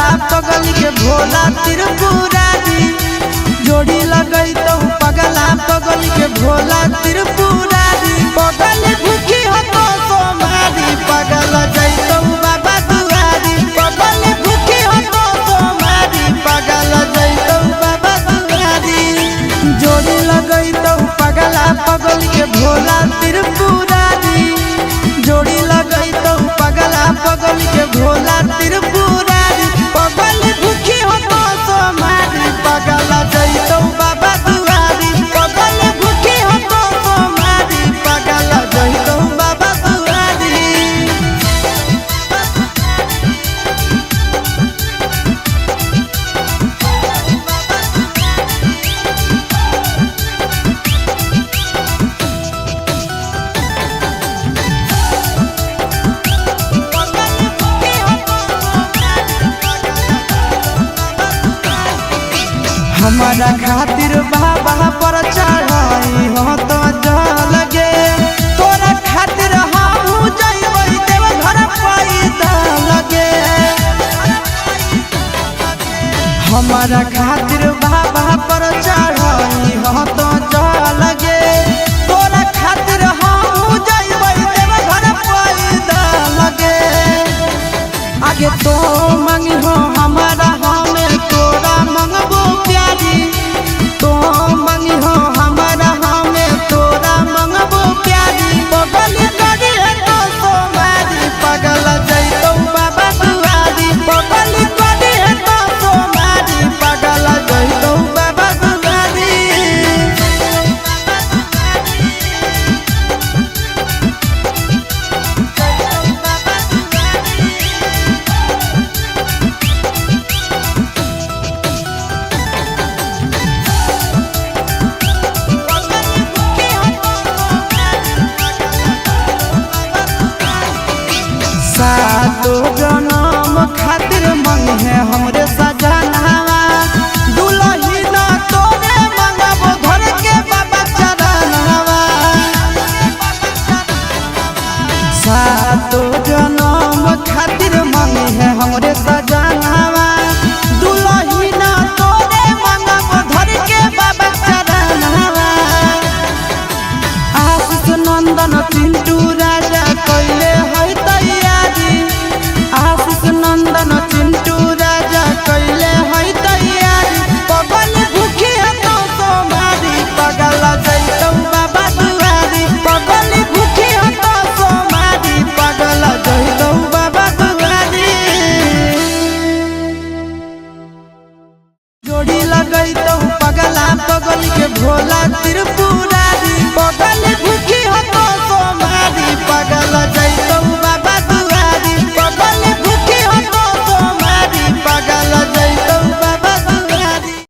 पगला पगली के भोला त्रिपुरारी जोड़ी लगई तो पगला पगली के भोला त्रिपुरारी पगल भूखी हो तो सोमारी पगल जैतो बाबा दुआरी पगल भूखी हो तो सोमारी पगल जैतो बाबा दुआरी जोड़ी लगई तो पगला पगली के भोला त्रिपुरारी जोड़ी लगई तो पगला पगली के भोला त्रिपुरारी पगल भूखी हो तो सोमारी पगल जैतो बाबा दुआरी पगल भूखी हो तो सोमारी पगल जैतो बाबा दुआरी। हमारा खातिर बाबा पर चढ़ाई हो तो लगे तोरा खातिर हम जइबै देव घर पैदा लगे हमारा खातिर बाबा पर चढ़ाई हो तो लगे तोरा खातिर हम जइबै देव घर पैदा लगे आगे तो